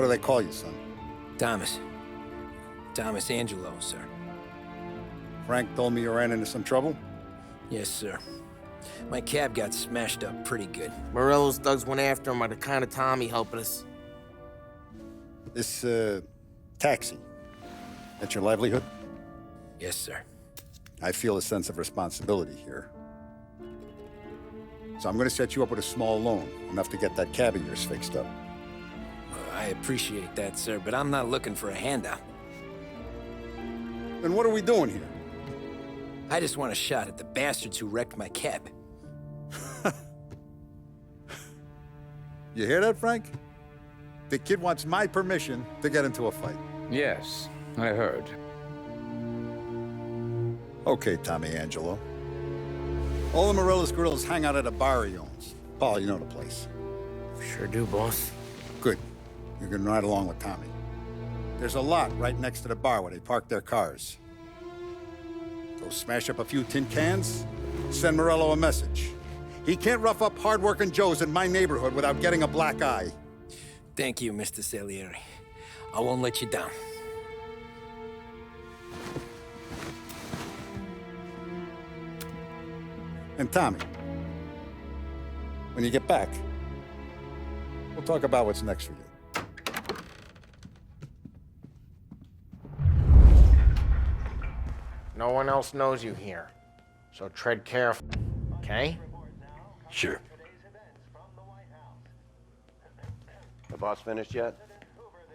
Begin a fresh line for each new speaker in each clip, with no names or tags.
What do they call you, son?
Thomas. Thomas Angelo, sir.
Frank told me you ran into some trouble?
Yes, sir. My cab got smashed up pretty good.
Morello's thugs went after him by the kind of Tommy helping us.
This, taxi. That's your livelihood?
Yes, sir.
I feel a sense of responsibility here. So I'm gonna set you up with a small loan, enough to get that cab of yours fixed up.
I appreciate that, sir, but I'm not looking for a handout.
Then what are we doing here?
I just want a shot at the bastards who wrecked my cab.
You hear that, Frank? The kid wants my permission to get into a fight.
Yes, I heard.
Okay, Tommy Angelo. All the Morello's gorillas hang out at a bar he owns. Paul, you know the place.
Sure do, boss.
Good. You can ride along with Tommy. There's a lot right next to the bar where they park their cars. Go smash up a few tin cans, send Morello a message. He can't rough up hard-working Joes in my neighborhood without getting a black eye.
Thank you, Mr. Salieri. I won't let you down.
And Tommy, when you get back, we'll talk about what's next for you.
No one else knows you here, so tread careful, okay?
Sure.
The boss finished yet?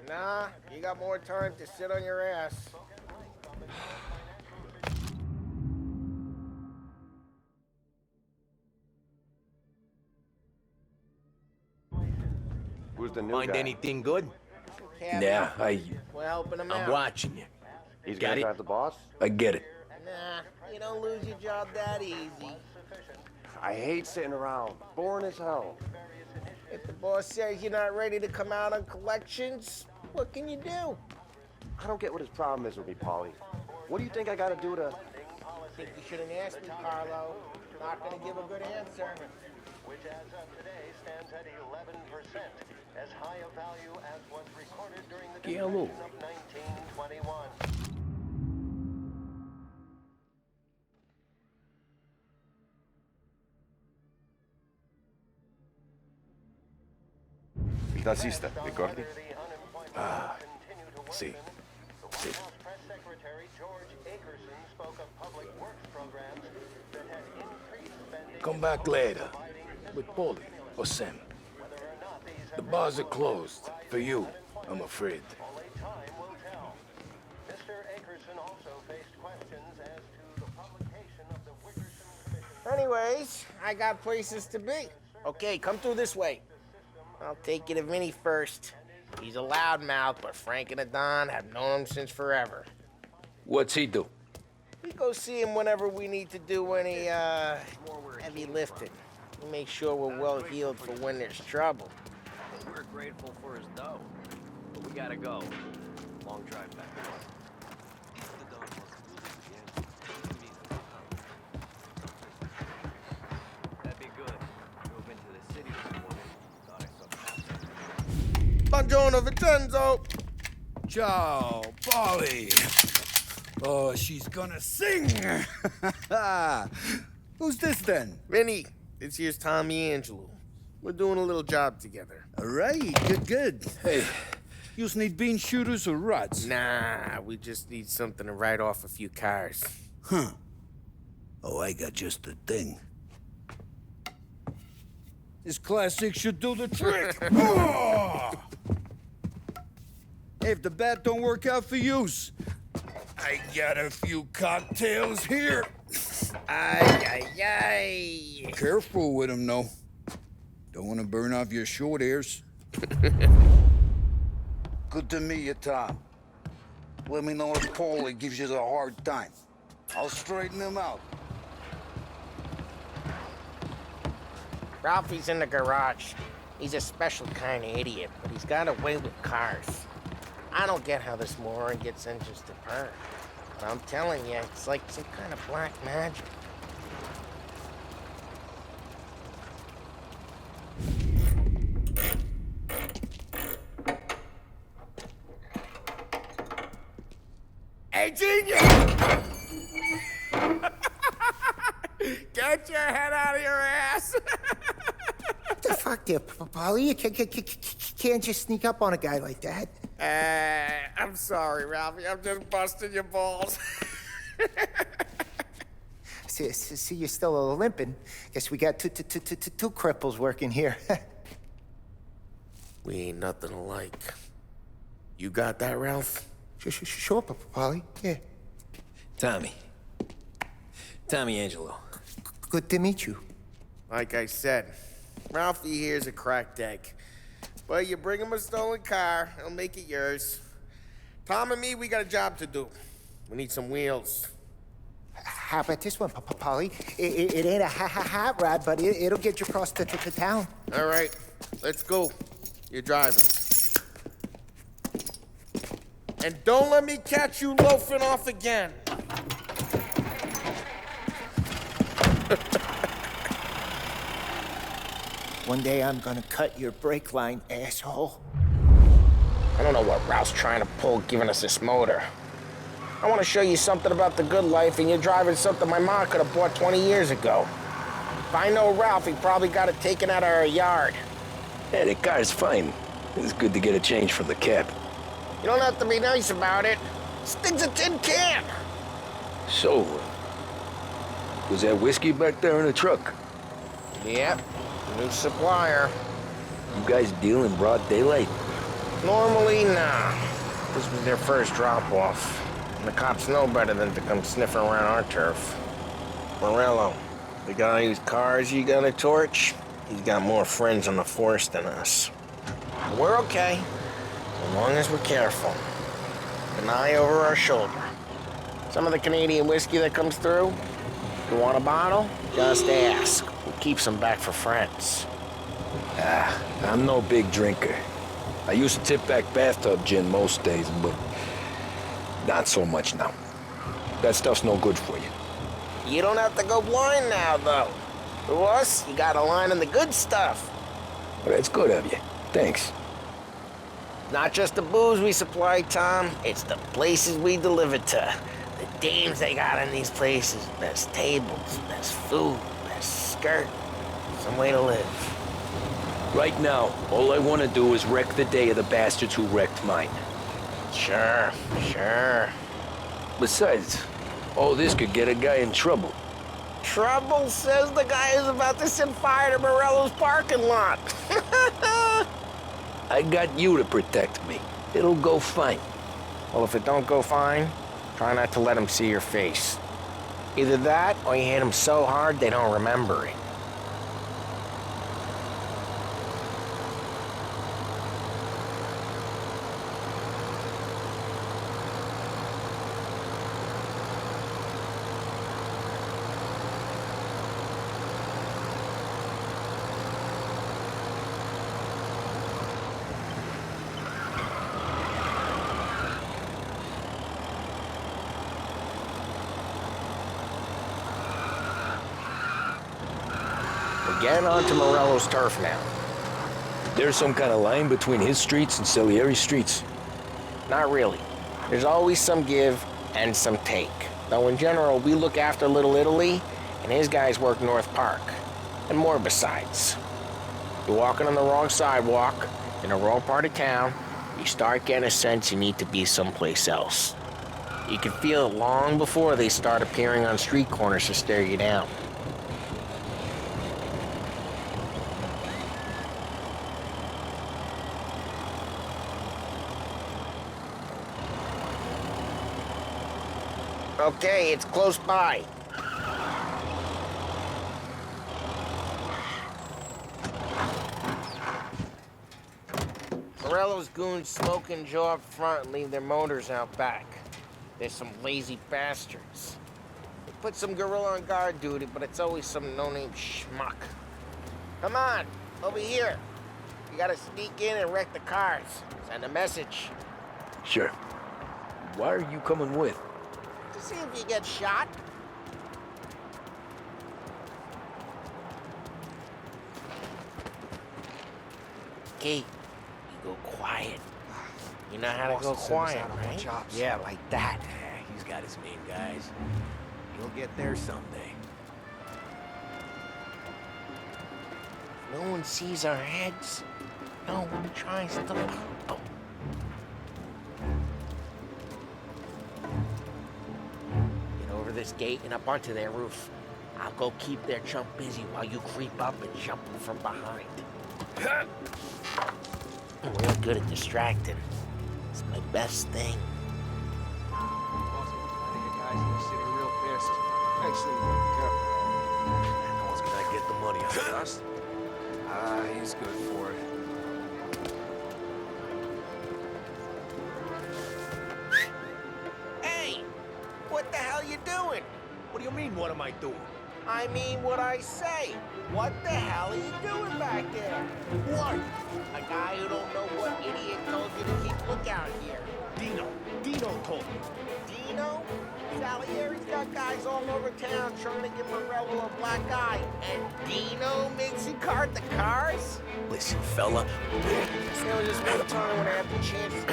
Nah, you got more time to sit on your ass.
Who's the new
Find
guy?
anything good?
Yeah,
We're helping him
I'm
out.
watching you.
He's
Got
gonna
it?
drive the boss?
I get it.
Nah, you don't lose your job that easy.
I hate sitting around. Boring as hell.
If the boss says you're not ready to come out on collections, what can you do?
I don't get what his problem is with me, Paulie. What do you think I gotta do to...
I think you shouldn't ask me, Carlo. Not gonna give a good answer.
Which as of today stands at 11%, as high a value as was recorded during the
Hello.
depression of 1921.
Il tassista, ricordi?
Sì. Sì.
Press Secretary George Akerson spoke of public works programs that had increased spending.
Come back later. With Paulie or Sam. The bars are closed. For you, I'm afraid.
Only time will tell. Mr. Akerson also faced questions as to the publication of the Wickerson Commission.
Anyways, I got places to be. Okay, come through this way. I'll take you to Vinny first. He's a loudmouth, but Frank and the Don have known him since forever.
What's he do?
We go see him whenever we need to do any, heavy lifting. We make sure we're well healed for when there's trouble.
We're grateful for his dough, but we gotta go. Long drive back. That'd be good. Drove into the city this morning. Thought I saw
Buongiorno, Vincenzo!
Ciao, Polly. Oh, she's gonna sing. Who's this then?
Vinny, this here's Tommy Angelo. We're doing a little job together.
All right, good. Hey, you need bean shooters or rods?
Nah, we just need something to write off a few cars.
Huh. Oh, I got just the thing. This classic should do the trick. Oh! Hey, if the bat don't work out for yous, I got a few cocktails here.
Ay.
Careful with them, though. Don't want to burn off your short hairs. Good to meet you, Tom. Let me know if Paulie gives you a hard time. I'll straighten him out.
Ralphie's in the garage. He's a special kind of idiot, but he's got a way with cars. I don't get how this moron gets engines to burn. But I'm telling you, it's like some kind of black magic. genius! Get your head out of your ass!
What the fuck there, Paulie? You can't just sneak up on a guy like that.
I'm sorry, Ralphie. I'm just busting your balls.
See, you're still limping. Guess we got two cripples working here.
We ain't nothing alike. You got that, Ralph?
Sure, Paulie. Yeah.
Tommy Angelo.
Good to meet you.
Like I said, Ralphie here's a cracked egg. But you bring him a stolen car, he'll make it yours. Tom and me, we got a job to do. We need some wheels.
How about this one, Paulie? It ain't a hot rod, but it'll get you across to town.
All right, let's go. You're driving. And don't let me catch you loafing off again.
One day I'm gonna cut your brake line, asshole.
I don't know what Ralph's trying to pull giving us this motor. I want to show you something about the good life, and you're driving something my mom could have bought 20 years ago. If I know Ralph, he probably got it taken out of our yard.
Yeah, the car's fine. It's good to get a change from the cab.
You don't have to be nice about it. This thing's a tin can.
So, was that whiskey back there in the truck?
Yep, new supplier.
You guys deal in broad daylight?
Normally, nah. This was their first drop-off. And the cops know better than to come sniffing around our turf. Morello, the guy whose cars you got a torch, he's got more friends on the force than us. We're okay, as long as we're careful. An eye over our shoulder. Some of the Canadian whiskey that comes through, you want a bottle? Just ask. We keep some back for friends.
I'm no big drinker. I used to tip back bathtub gin most days, but not so much now. That stuff's no good for you.
You don't have to go blind now, though. To us, you got a line on the good stuff.
Well, that's good of you. Thanks.
Not just the booze we supply, Tom. It's the places we deliver to. The dames they got in these places. Best tables, best food, best skirt. Some way to live.
Right now, all I want to do is wreck the day of the bastards who wrecked mine.
Sure.
Besides, all this could get a guy in trouble.
Trouble, says the guy who's about to set fire to Morello's parking lot.
I got you to protect me. It'll go fine.
Well, if it don't go fine, try not to let him see your face. Either that, or you hit him so hard they don't remember it. We're getting onto Morello's turf now.
There's some kind of line between his streets and Salieri streets.
Not really. There's always some give and some take. Though in general, we look after Little Italy, and his guys work North Park. And more besides. You're walking on the wrong sidewalk, in a wrong part of town, you start getting a sense you need to be someplace else. You can feel it long before they start appearing on street corners to stare you down. Okay, it's close by. Morello's goons smoke and Joe up front and leave their motors out back. They're some lazy bastards. They put some gorilla on guard duty, but it's always some no-name schmuck. Come on, over here. You gotta sneak in and wreck the cars. Send a message.
Sure. Why are you coming with?
To see if you get shot. Okay, you go quiet. You know how to go quiet, right?
Yeah, like that. He's
got his main guys. He'll get there someday.
No one sees our heads. No one tries to pop them. Get over this gate and up onto their roof. I'll go keep their chump busy while you creep up and jump them from behind. I'm real good at distracting. It's my best thing.
No one's gonna get the money out of us. He's good for it.
Hey! What the hell you doing?
What do you mean, what am I doing?
I mean what I say. What the hell are you doing back there?
What?
A guy who don't know what idiot told you to keep lookout here.
Dino told me.
Dino? Salieri's got guys all over town trying to give Morello a black eye. And Dino makes you cart the cars?
Listen, fella.
There was just one time when I had the chance to...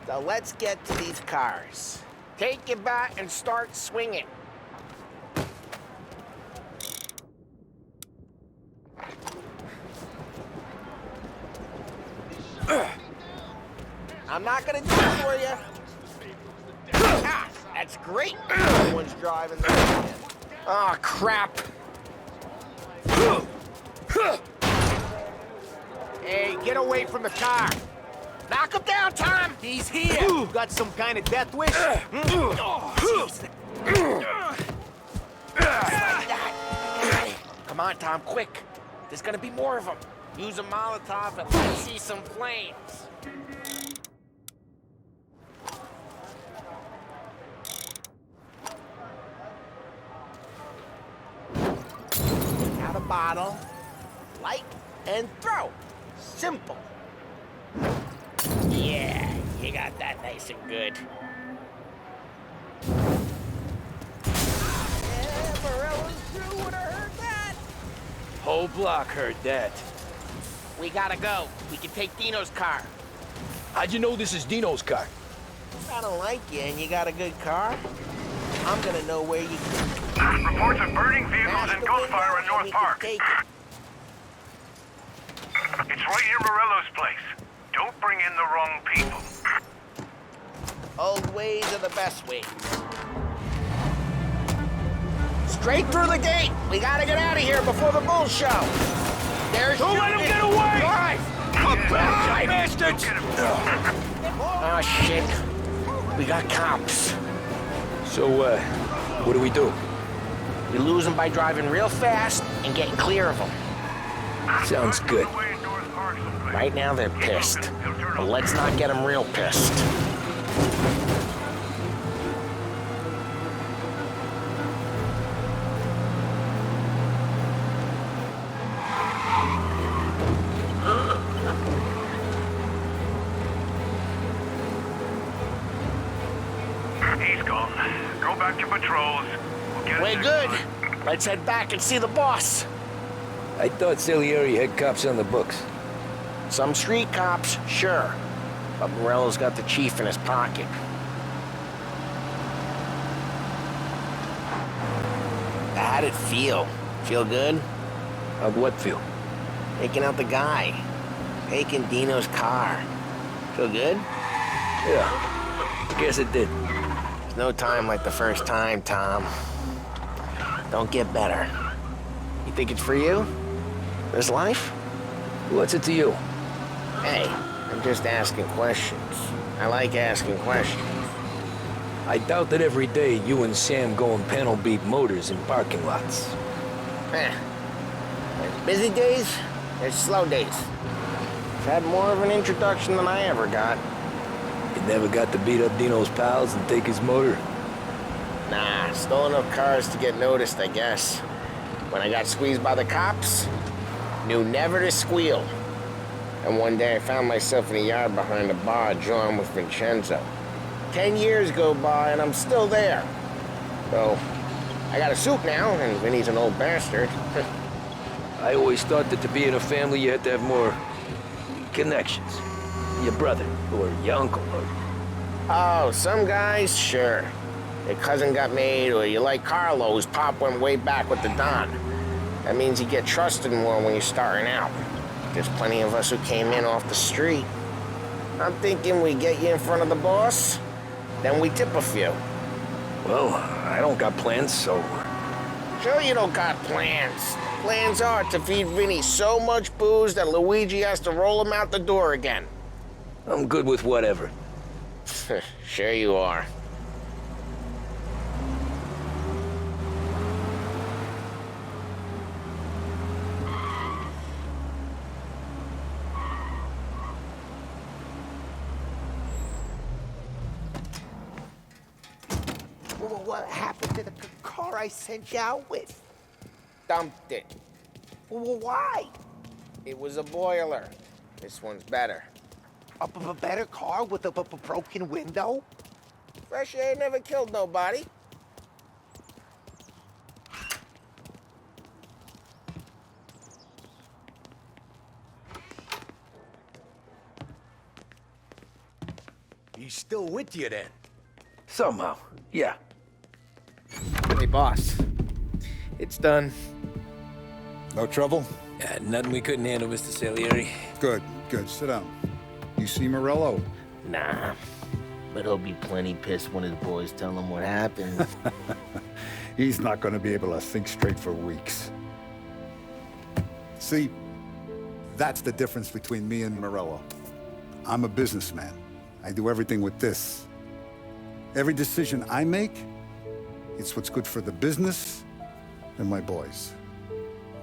So let's get to these cars. Take your bat and start swinging. I'm not gonna do it for you. Ah, that's great. No one's driving there. Oh, crap. Hey, get away from the car. Knock him down, Tom!
He's here! Got some kind of death wish? Oh, jeez.
Like that. Come on, Tom, quick. There's gonna be more of them. Use a Molotov and let's see some flames. Out a bottle, light, and throw. Simple. Yeah, you got that nice and good. Yeah, Morello's crew would have heard that.
Whole block heard that.
We gotta go. We can take Dino's car.
How'd you know this is Dino's car?
I don't like you and you got a good car. I'm gonna know where you can...
Reports of burning vehicles and gunfire in North Park.
Take it.
It's right near Morello's place. Don't bring in the wrong people.
Old ways are the best ways. Straight through the gate. We gotta get out of here before the bull show. There's
Don't let him get away!
Drive!
Bastards!
Oh, shit. We got cops.
So, what do we do?
We lose them by driving real fast and getting clear of them.
Sounds good.
Right now they're pissed, but let's not get them real pissed.
He's gone. Go back to patrols. We'll get
We're good. Let's head back and see the boss.
I thought Salieri had cops on the books.
Some street cops, sure. But Morello's got the chief in his pocket. How'd it feel? Feel good?
How'd what feel?
Taking out the guy. Taking Dino's car. Feel good?
Yeah, guess it did.
There's no time like the first time, Tom. Don't get better. You think it's for you? This life?
What's it to you?
Hey, I'm just asking questions. I like asking questions.
I doubt that every day you and Sam go and panel beat motors in parking lots.
There's busy days, there's slow days. I've had more of an introduction than I ever got.
You never got to beat up Dino's pals and take his motor?
Nah, stole enough cars to get noticed, I guess. When I got squeezed by the cops, knew never to squeal. And one day I found myself in a yard behind a bar drawn with Vincenzo. 10 years go by and I'm still there. So, I got a suit now, and Vinny's an old bastard.
I always thought that to be in a family you had to have more connections. Your brother, or your uncle, or...
Oh, some guys, sure. Their cousin got made, or you like Carlo's pop went way back with the Don. That means you get trusted more when you're starting out. There's plenty of us who came in off the street. I'm thinking we get you in front of the boss, then we tip a few.
Well, I don't got plans, so...
Sure you don't got plans. Plans are to feed Vinny so much booze that Luigi has to roll him out the door again.
I'm good with whatever.
Sure you are.
What happened to the car I sent you out with?
Dumped it.
Why?
It was a boiler. This one's better.
A better car with a broken window?
Fresh air never killed nobody.
He's still with you then?
Somehow, yeah.
Hey, boss. It's done.
No trouble?
Yeah, nothing we couldn't handle, Mr. Salieri.
Good, good. Sit down. You see Morello?
Nah. But he'll be plenty pissed when his boys tell him what happened.
He's not going to be able to think straight for weeks. See, that's the difference between me and Morello. I'm a businessman. I do everything with this. Every decision I make, it's what's good for the business and my boys.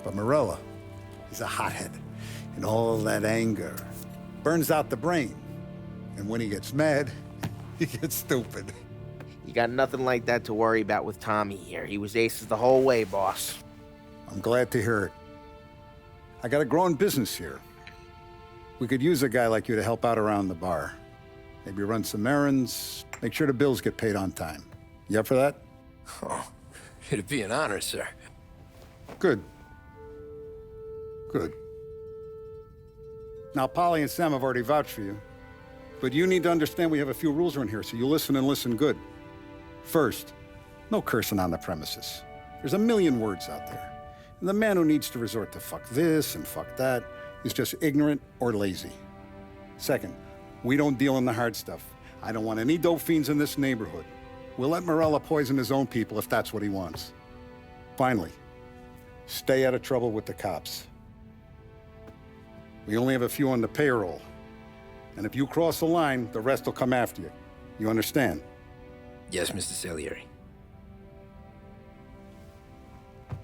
But Morello, he's a hothead. And all that anger burns out the brain. And when he gets mad, he gets stupid.
You got nothing like that to worry about with Tommy here. He was aces the whole way, boss.
I'm glad to hear it. I got a growing business here. We could use a guy like you to help out around the bar. Maybe run some errands, make sure the bills get paid on time. You up for that?
Oh, it'd be an honor, sir.
Good. Good. Now, Polly and Sam have already vouched for you. But you need to understand we have a few rules around here, so you listen and listen good. First, no cursing on the premises. There's a million words out there. And the man who needs to resort to fuck this and fuck that is just ignorant or lazy. Second, we don't deal in the hard stuff. I don't want any dope fiends in this neighborhood. We'll let Morella poison his own people if that's what he wants. Finally, stay out of trouble with the cops. We only have a few on the payroll. And if you cross the line, the rest will come after you. You understand?
Yes, Mr. Salieri.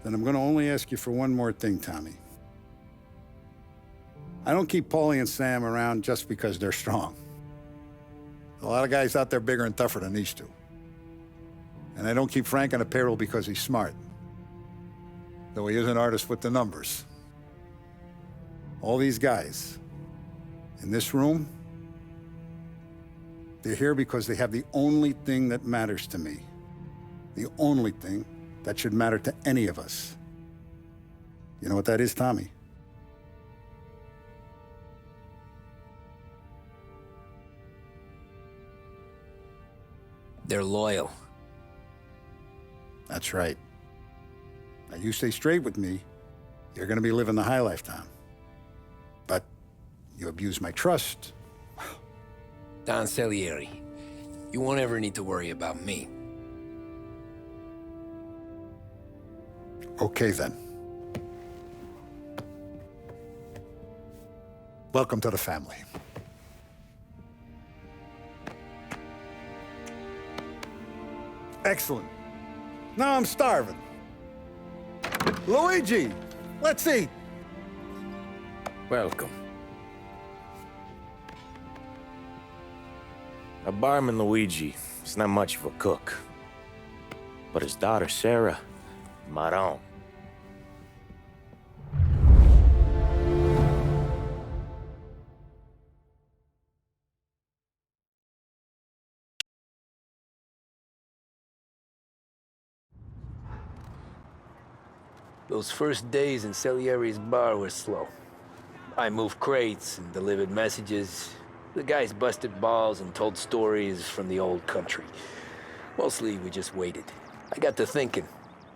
Then I'm going to only ask you for one more thing, Tommy. I don't keep Paulie and Sam around just because they're strong. A lot of guys out there bigger and tougher than these two. And I don't keep Frank on the payroll because he's smart. Though he is an artist with the numbers. All these guys in this room, they're here because they have the only thing that matters to me. The only thing that should matter to any of us. You know what that is, Tommy?
They're loyal.
That's right. Now, you stay straight with me, you're gonna be living the high life, Tom. But you abuse my trust.
Don Salieri, you won't ever need to worry about me.
Okay, then. Welcome to the family. Excellent. Now I'm starving. Luigi, let's eat.
Welcome. A barman Luigi is not much of a cook. But his daughter Sarah, Maron.
Those first days in Salieri's bar were slow. I moved crates and delivered messages. The guys busted balls and told stories from the old country. Mostly, we just waited. I got to thinking,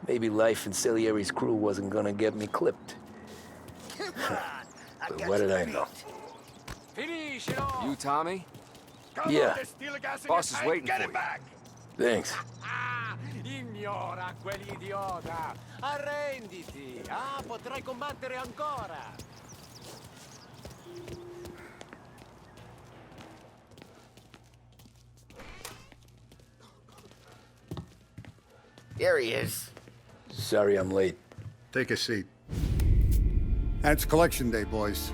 maybe life in Salieri's crew wasn't gonna get me clipped. But what did I know?
You, Tommy?
Yeah.
Boss is waiting for you.
Thanks.
Ignora quell'idiota! Arrenditi! Ah, potrai combattere ancora!
Here he is.
Sorry I'm late.
Take a seat. And it's collection day, boys.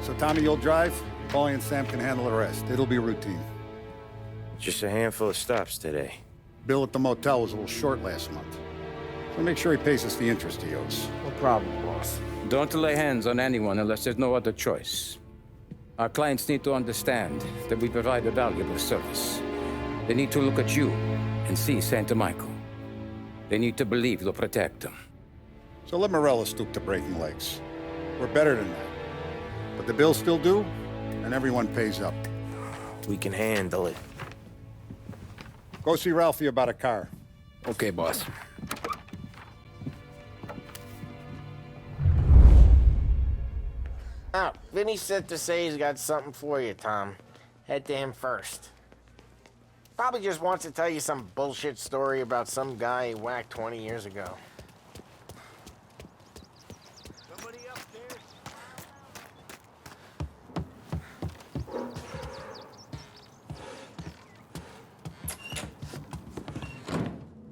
So Tommy, you'll drive. Paulie and Sam can handle the rest. It'll be routine.
Just a handful of stops today.
Bill at the motel was a little short last month. So make sure he pays us the interest he owes.
No problem, boss.
Don't lay hands on anyone unless there's no other choice. Our clients need to understand that we provide a valuable service. They need to look at you and see Santa Michael. They need to believe you'll protect them.
So let Morello stoop to breaking legs. We're better than that. But the bills still due, and everyone pays up.
We can handle it.
Go see Ralphie about a car.
Okay, boss.
Oh, Vinny said to say he's got something for you, Tom. Head to him first. Probably just wants to tell you some bullshit story about some guy he whacked 20 years ago.
Somebody upstairs?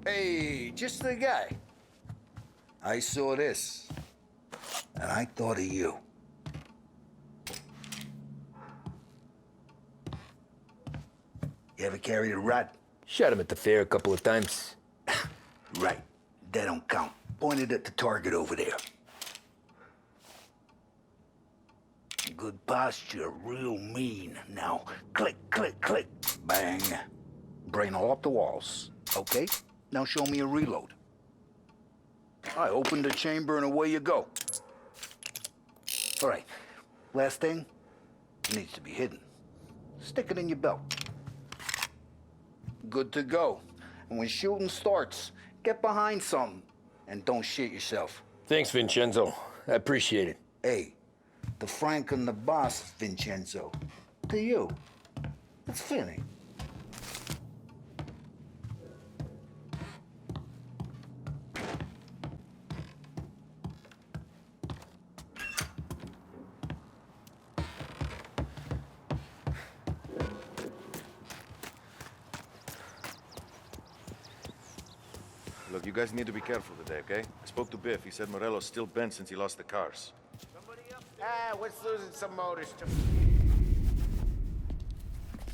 Hey, just the guy. I saw this, and I thought of you. You ever carried a rod?
Shot him at the fair a couple of times.
Right. That don't count. Pointed at the target over there. Good posture, real mean. Now, click, click, click. Bang. Brain all up the walls. Okay? Now show me a reload. I opened the chamber and away you go. All right. Last thing. It needs to be hidden. Stick it in your belt. Good to go. And when shooting starts, get behind something and don't shit yourself.
Thanks, Vincenzo. I appreciate it.
Hey, the Frank and the boss, Vincenzo. To you. It's Finny.
Look, you guys need to be careful today, okay? I spoke to Biff. He said Morello's still bent since he lost the cars.
Ah, what's losing some motors to...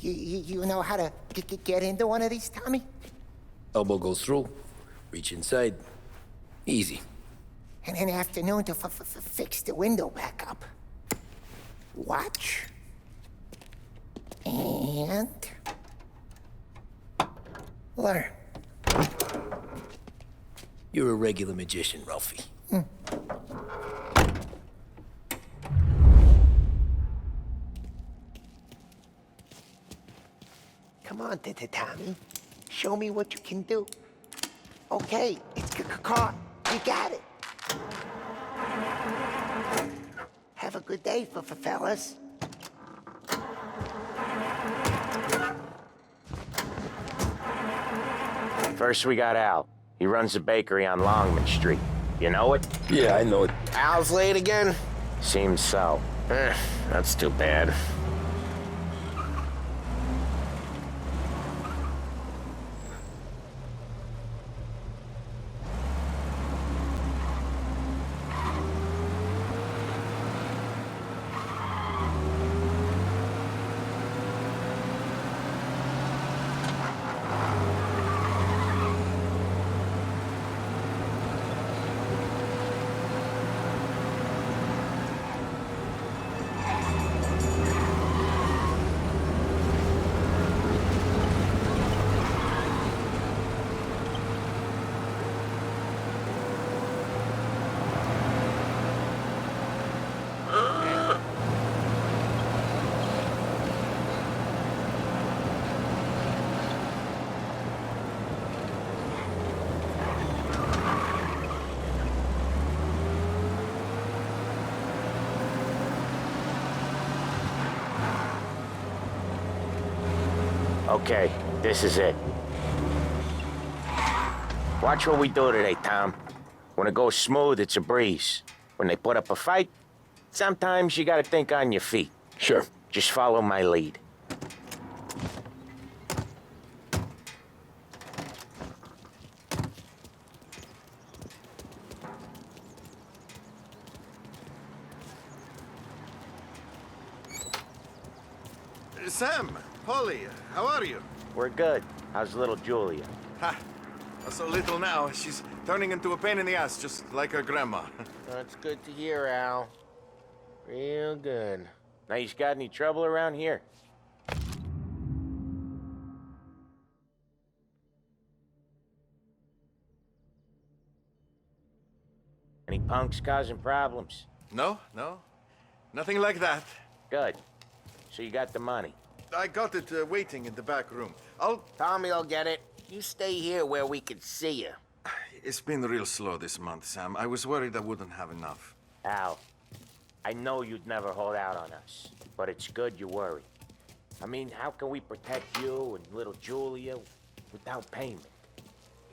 You know how to get into one of these, Tommy?
Elbow goes through. Reach inside. Easy.
And an afternoon to fix the window back up. Watch. And... learn.
You're a regular magician, Ralphie.
Come on, Tommy. Show me what you can do. Okay, it's caught. You got it. Have a good day, fellas.
First, we got Al. He runs a bakery on Longman Street. You know it?
Yeah, I know it.
Al's late again?
Seems so. That's too bad. Okay, this is it. Watch what we do today, Tom. When it goes smooth, it's a breeze. When they put up a fight, sometimes you gotta think on your feet.
Sure.
Just follow my lead.
Sam, Polly, how are you?
We're good. How's little Julia?
Ha! So little now, she's turning into a pain in the ass, just like her grandma.
That's good to hear, Al. Real good.
Now, you got any trouble around here? Any punks causing problems?
No. Nothing like that.
Good. So you got the money?
I got it waiting in the back room.
Tommy will get it. You stay here where we can see you.
It's been real slow this month, Sam. I was worried I wouldn't have enough.
Al, I know you'd never hold out on us, but it's good you worry. I mean, how can we protect you and little Julia without payment?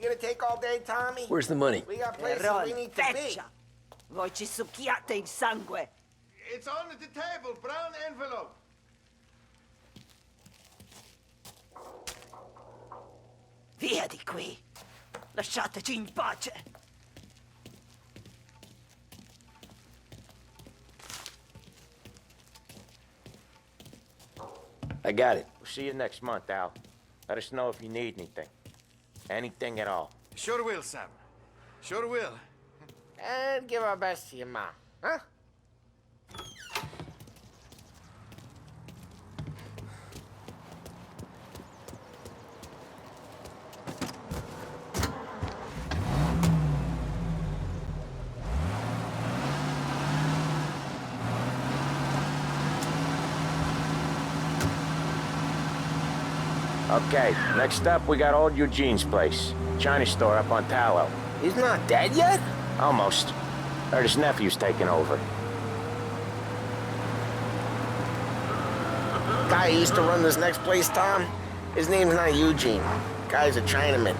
You gonna take all day, Tommy?
Where's the money?
We got places we need to be.
Voi ci succhiate il sangue.
It's on the table, brown envelope.
Via di qui. Lasciateci in pace.
I got it.
We'll see you next month, Al. Let us know if you need anything. Anything at all.
Sure will, Sam. Sure will.
And give our best to your mom, huh?
Okay, next up, we got old Eugene's place. China store up on Tallow.
He's not dead yet?
Almost. Heard his nephew's taking over.
Guy who used to run this next place, Tom, his name's not Eugene. Guy's a Chinaman.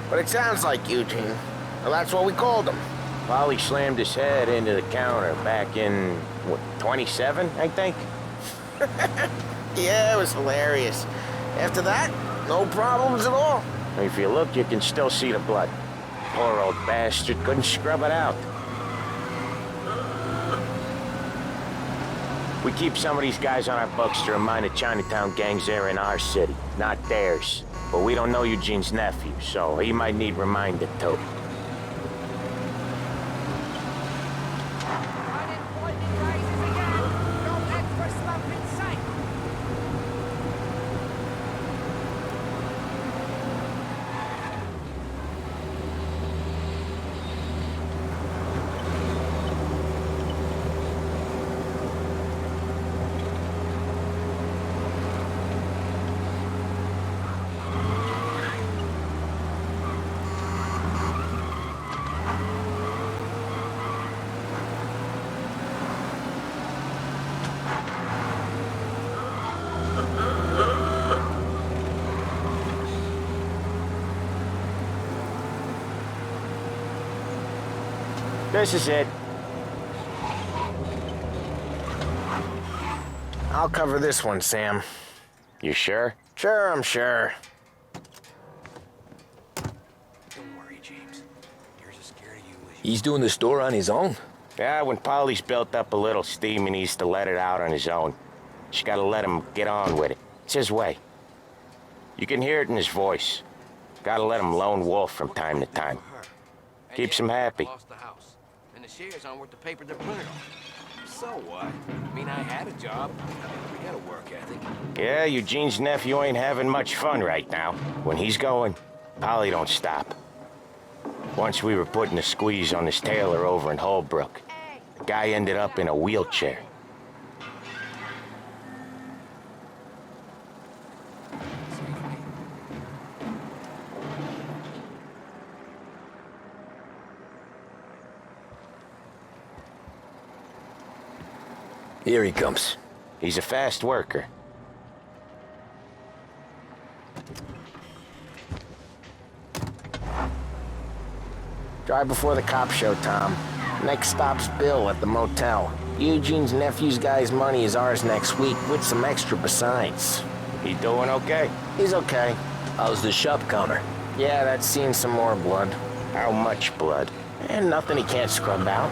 But it sounds like Eugene. Well, that's what we called him.
Polly slammed his head into the counter back in, what, 27, I think?
Yeah, it was hilarious. After that, no problems at all.
If you look, you can still see the blood. Poor old bastard couldn't scrub it out. We keep some of these guys on our books to remind the Chinatown gangs they're in our city, not theirs. But we don't know Eugene's nephew, so he might need reminded too. This is it.
I'll cover this one, Sam.
You sure?
Sure, I'm sure.
Don't worry, James. You're as scared of you as
He's doing the store on his own?
Yeah, when Polly's built up a little steam, he needs to let it out on his own. Just gotta let him get on with it. It's his way. You can hear it in his voice. Gotta let him lone wolf from time to time. Keeps him happy.
lost the house. And the shares aren't worth the paper they're printed on. So what? I mean, I had a job. We got a work ethic.
Yeah, Eugene's nephew ain't having much fun right now. When he's going, Polly don't stop. Once we were putting a squeeze on this tailor over in Holbrook. The guy ended up in a wheelchair.
Here he comes.
He's a fast worker.
Drive before the cops show, Tom. Next stop's Bill at the motel. Eugene's nephew's guy's money is ours next week, with some extra besides.
He doing okay?
He's okay.
How's the shop counter?
Yeah, that's seen some more blood.
How much blood?
And nothing he can't scrub out.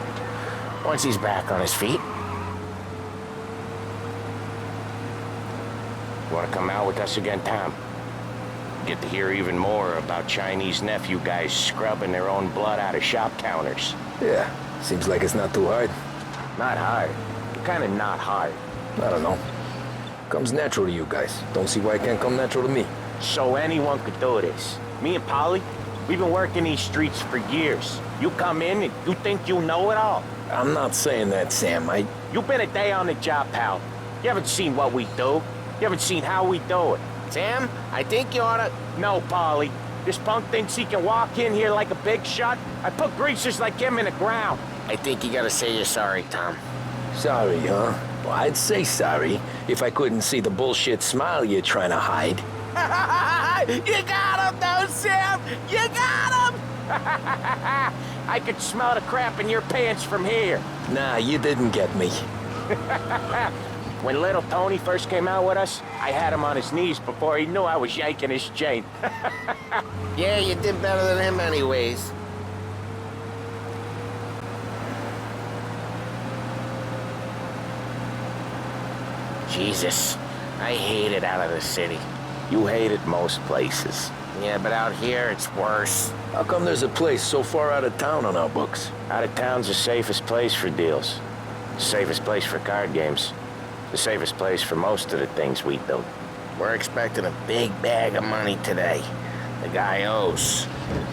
Once he's back on his feet.
Want to come out with us again, Tom? Get to hear even more about Chinese nephew guys scrubbing their own blood out of shop counters.
Yeah, seems like it's not too hard.
Not hard. Kind of not hard.
I don't know. Comes natural to you guys. Don't see why it can't come natural to me.
So anyone could do this. Me and Polly, we've been working these streets for years. You come in and you think you know it all.
I'm not saying that, Sam.
You've been a day on the job, pal. You haven't seen what we do. You haven't seen how we do it.
Sam, I think you oughta...
No, Polly. This punk thinks he can walk in here like a big shot. I put greasers like him in the ground.
I think you gotta say you're sorry, Tom.
Sorry, huh? Well, I'd say sorry if I couldn't see the bullshit smile you're trying to hide.
You got him, though, Sam! You got him! I could smell the crap in your pants from here.
Nah, you didn't get me.
When little Tony first came out with us, I had him on his knees before he knew I was yanking his chain.
Yeah, you did better than him anyways. Jesus, I hate it out of the city.
You hate it most places.
Yeah, but out here, it's worse.
How come there's a place so far out of town on our books?
Out of town's the safest place for deals. The safest place for card games. The safest place for most of the things we do.
We're expecting a big bag of money today. The guy owes.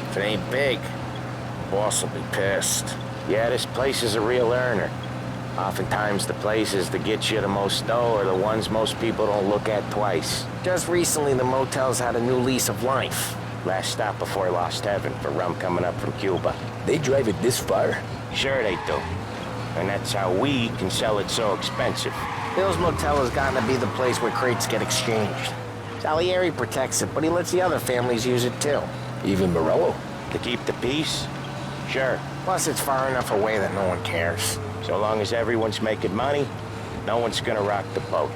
If it ain't big, the boss will be pissed.
Yeah, this place is a real earner. Oftentimes the places that get you the most dough are the ones most people don't look at twice.
Just recently, the motel's had a new lease of life.
Last stop before Lost Heaven for rum coming up from Cuba.
They drive it this far?
Sure they do. And that's how we can sell it so expensive.
Bill's motel has gotten to be the place where crates get exchanged. Salieri protects it, but he lets the other families use it too.
Even Morello?
To keep the peace? Sure.
Plus, it's far enough away that no one cares.
So long as everyone's making money, no one's gonna rock the boat.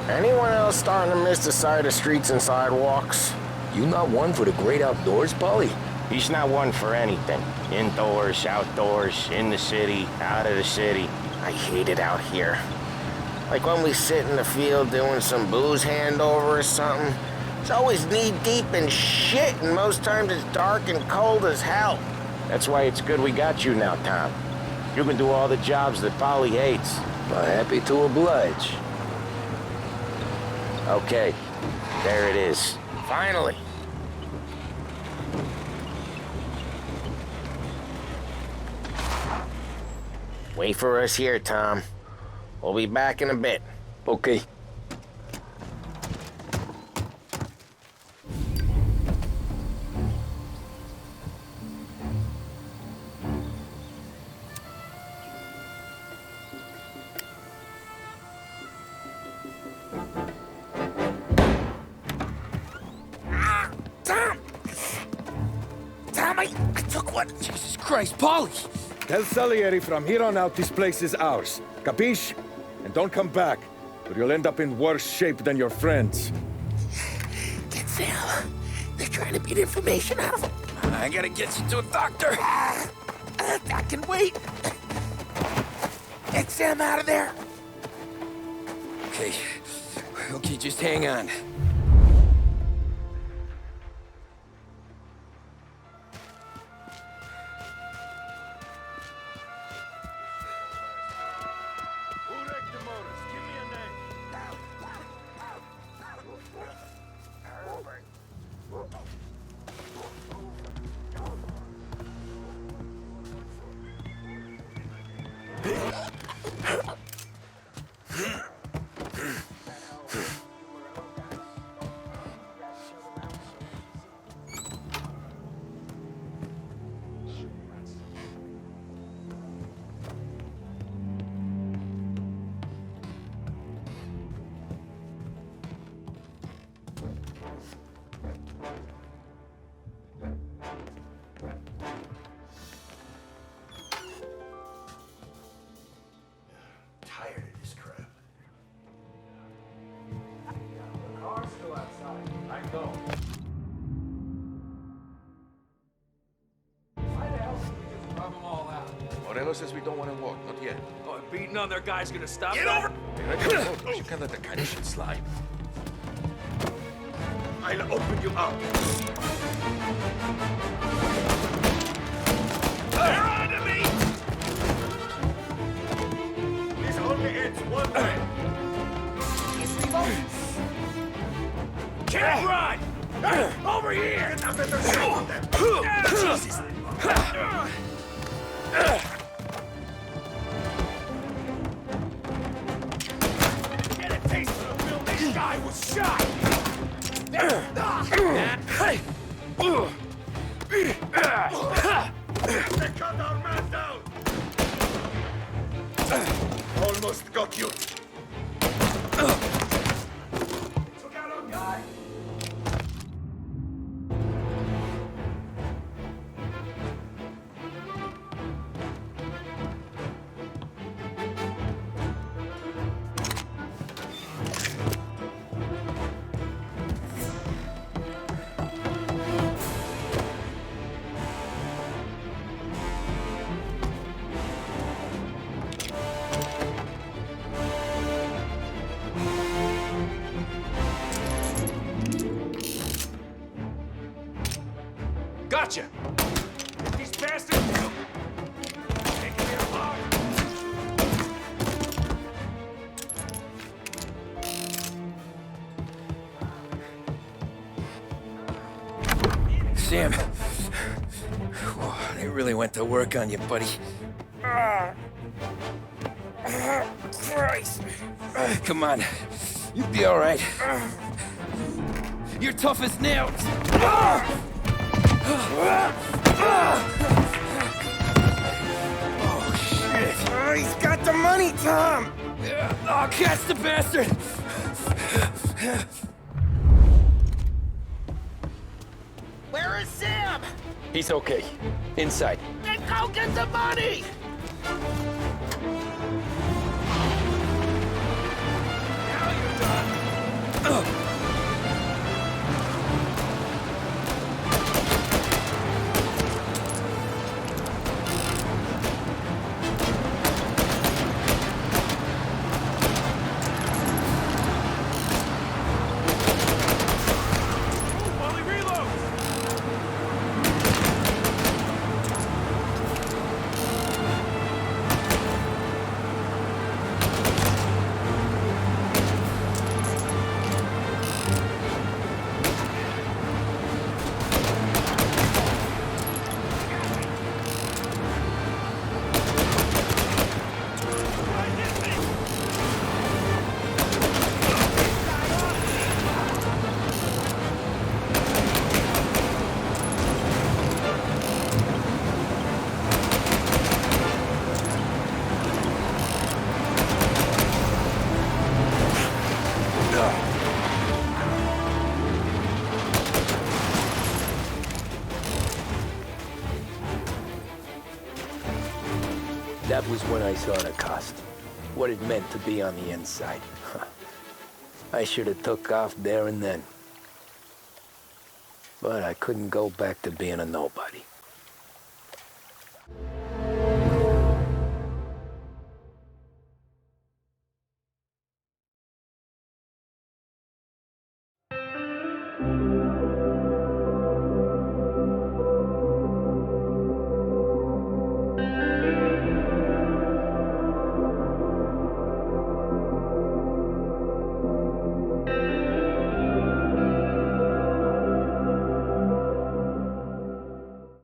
Anyone else starting to miss the side of streets and sidewalks?
You not one for the great outdoors, Polly?
He's not one for anything. Indoors, outdoors, in the city, out of the city.
I hate it out here. Like when we sit in the field doing some booze handover or something. It's always knee-deep in shit, and most times it's dark and cold as hell.
That's why it's good we got you now, Tom. You can do all the jobs that Polly hates.
Well, happy to oblige.
Okay, there it is.
Finally. Wait for us here, Tom. We'll be back in a bit.
Okay.
I took one.
Jesus Christ, Polly! Tell Salieri from here on out this place is ours. Capiche? And don't come back, or you'll end up in worse shape than your friends.
Get Sal. They're trying to beat information out of him.
I gotta get you to a doctor.
I can wait. Get Sam out of there.
Okay. Okay, just hang on.
Morello says we don't want to walk, not yet.
Oh, and beating on their guy's gonna stop
Get
that?
over!
Hey, Redo, you can't let that kind of shit slide.
I'll open you up.
They're on to me!
This only ends one way. Can't run! Over here! Jesus! Get a taste of the film this guy was shot! They cut our man down! Almost got you! Took out our guy! Gotcha! These bastards! Taking me apart!
Sam, they really went to work on you, buddy. Christ. Come on, you'll be all right. You're tough as nails. Oh, shit. Oh, he's got the money, Tom! Oh, catch the bastard!
Where is Sam?
He's okay. Inside.
Then go get the money!
Now you're done!
That was when I saw the cost. What it meant to be on the inside. I should have took off there and then. But I couldn't go back to being a nobody.